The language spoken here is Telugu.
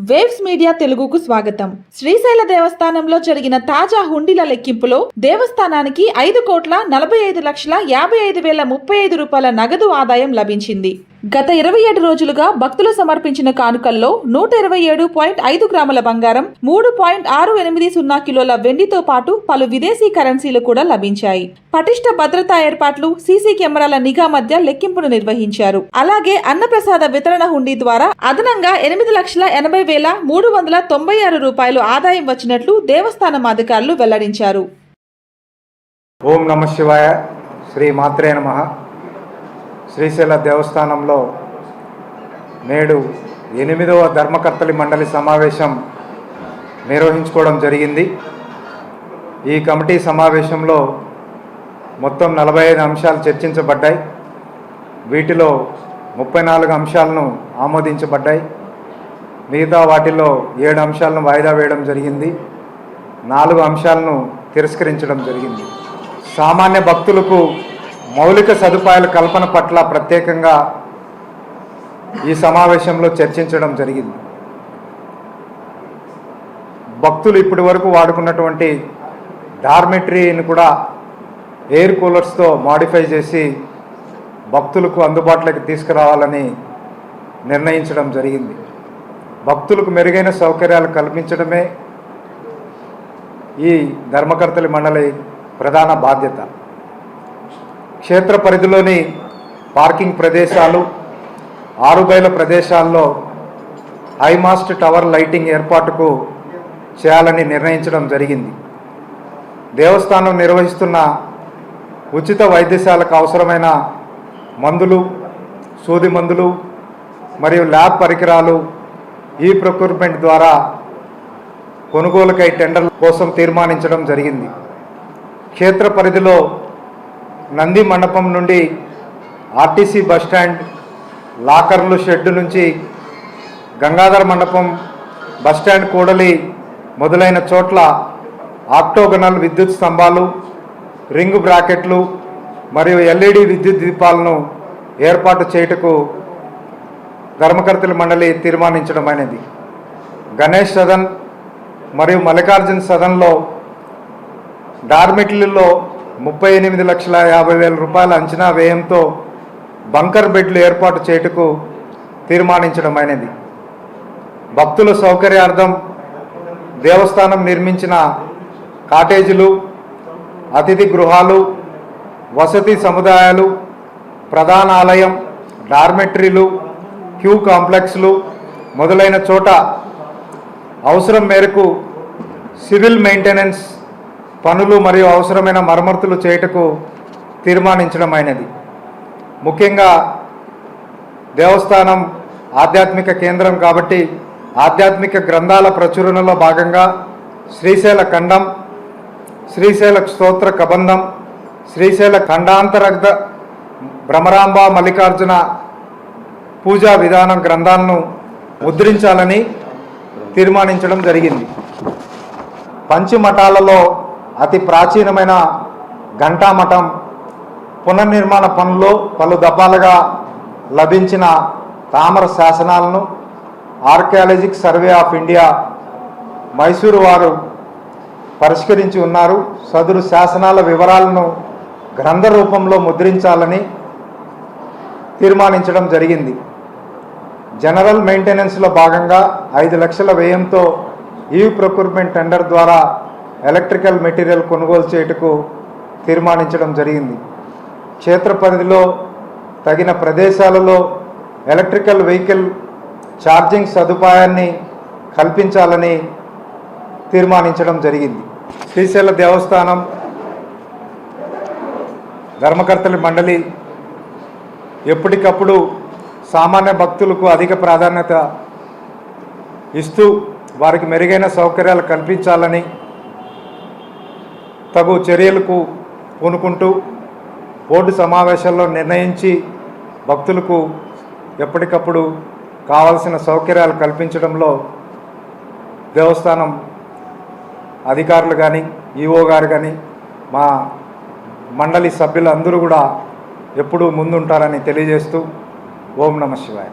వేవ్స్ మీడియా తెలుగుకు స్వాగతం. శ్రీశైల దేవస్థానంలో జరిగిన తాజా హుండీల లెక్కింపులో దేవస్థానానికి 5,45,55,035 రూపాయల నగదు ఆదాయం లభించింది. గత 27 రోజులుగా భక్తులు సమర్పించిన కానుకల్లో 127.5 గ్రాముల బంగారం, 3.680 కిలోల వెండితో పాటు పలు విదేశీ కరెన్సీలు కూడా లభించాయి. పటిష్ట భద్రతా ఏర్పాట్లు, సీసీ కెమెరాల నిఘా మధ్య లెక్కింపును నిర్వహించారు. అలాగే అన్నప్రసాద వితరణ హుండీ ద్వారా అదనంగా 8,80,396 రూపాయలు ఆదాయం వచ్చినట్లు దేవస్థానం అధికారులు వెల్లడించారు. ఓం నమః శివాయ. శ్రీ మాత్రే నమః. శ్రీశైల దేవస్థానంలో నేడు 8వ ధర్మకర్తలి మండలి సమావేశం నిర్వహించుకోవడం జరిగింది. ఈ కమిటీ సమావేశంలో మొత్తం 45 అంశాలు చర్చించబడ్డాయి. వీటిలో 34 అంశాలను ఆమోదించబడ్డాయి. మిగతా వాటిలో 7 అంశాలను వాయిదా వేయడం జరిగింది. 4 అంశాలను తిరస్కరించడం జరిగింది. సామాన్య భక్తులకు మౌలిక సదుపాయాల కల్పన పట్ల ప్రత్యేకంగా ఈ సమావేశంలో చర్చించడం జరిగింది. భక్తులు ఇప్పటి వరకు వాడుకున్నటువంటి డార్మెటరీని కూడా ఎయిర్ కూలర్స్తో మాడిఫై చేసి భక్తులకు అందుబాటులోకి తీసుకురావాలని నిర్ణయించడం జరిగింది. భక్తులకు మెరుగైన సౌకర్యాలు కల్పించడమే ఈ ధర్మకర్తలి మండలి ప్రధాన బాధ్యత. క్షేత్ర పరిధిలోని పార్కింగ్ ప్రదేశాలు, 6 బయల ప్రదేశాల్లో హైమాస్ట్ టవర్ లైటింగ్ ఏర్పాటుకు చేయాలని నిర్ణయించడం జరిగింది. దేవస్థానం నిర్వహిస్తున్న ఉచిత వైద్యశాలకు అవసరమైన మందులు, సూది మందులు మరియు ల్యాబ్ పరికరాలు ఈ ప్రొక్యూర్మెంట్ ద్వారా కొనుగోలుకై టెండర్ల కోసం తీర్మానించడం జరిగింది. క్షేత్ర పరిధిలో నంది మండపం నుండి ఆర్టీసీ బస్టాండ్, లాకర్లు షెడ్డు నుంచి గంగాధర మండపం, బస్టాండ్ కూడలి మొదలైన చోట్ల ఆక్టోగనల్ విద్యుత్ స్తంభాలు, రింగ్ బ్రాకెట్లు మరియు ఎల్ఈడి విద్యుత్ దీపాలను ఏర్పాటు చేయుటకు ధర్మకర్తల మండలి తీర్మానించడమైనది. గణేష్ సదన్ మరియు మల్లికార్జున సదన్లో డార్మెటరీలో 38,50,000 రూపాయల అంచనా వ్యయంతో బంకర్ బెడ్లు ఏర్పాటు చేయుటకు తీర్మానించడమైనది. భక్తుల సౌకర్యార్థం దేవస్థానం నిర్మించిన కాటేజీలు, అతిథి గృహాలు, వసతి సముదాయాలు, ప్రధాన ఆలయం, డార్మెటరీలు, క్యూ కాంప్లెక్స్లు మొదలైన చోట అవసరం మేరకు సివిల్ మెయింటెనెన్స్ పనులు మరియు అవసరమైన మరమ్మతులు చేయుటకు తీర్మానించడమైనది. ముఖ్యంగా దేవస్థానం ఆధ్యాత్మిక కేంద్రం కాబట్టి ఆధ్యాత్మిక గ్రంథాల ప్రచురణలో భాగంగా శ్రీశైల ఖండం, శ్రీశైల స్తోత్ర కబంధం, శ్రీశైల ఖండాంతరగ్ధ భ్రమరాంబ మల్లికార్జున పూజా విధానం గ్రంథాలను ముద్రించాలని తీర్మానించడం జరిగింది. పంచమఠాలలో అతి ప్రాచీనమైన ఘంటామఠం పునర్నిర్మాణ పనుల్లో పలు దఫాలుగా లభించిన తామర శాసనాలను archaeological survey of India Mysuru వారు పరిష్కరించి ఉన్నారు. సదరు శాసనాల వివరాలను గ్రంథ రూపంలో ముద్రించాలని తీర్మానించడం జరిగింది. జనరల్ మెయింటెనెన్స్లో భాగంగా 5 లక్షల వ్యయంతో ఈ ప్రొక్యూర్మెంట్ టెండర్ ద్వారా ఎలక్ట్రికల్ మెటీరియల్ కొనుగోలు చేయుటకు తీర్మానించడం జరిగింది. క్షేత్ర పరిధిలో తగిన ప్రదేశాలలో ఎలక్ట్రికల్ వెహికల్ ఛార్జింగ్ సదుపాయాన్ని కల్పించాలని తీర్మానించడం జరిగింది. శ్రీశైల దేవస్థానం ధర్మకర్తల మండలి ఎప్పటికప్పుడు సామాన్య భక్తులకు అధిక ప్రాధాన్యత ఇస్తూ వారికి మెరుగైన సౌకర్యాలు కల్పించాలని తగు చర్యలకు పూనుకుంటూ బోర్డు సమావేశాల్లో నిర్ణయించి భక్తులకు ఎప్పటికప్పుడు కావాల్సిన సౌకర్యాలు కల్పించడంలో దేవస్థానం అధికారులు కానీ, ఈఓ గారు కానీ మా మండలి సభ్యులందరూ కూడా ఎప్పుడూ ముందుంటారని తెలియజేస్తూ ఓం నమః శివాయ.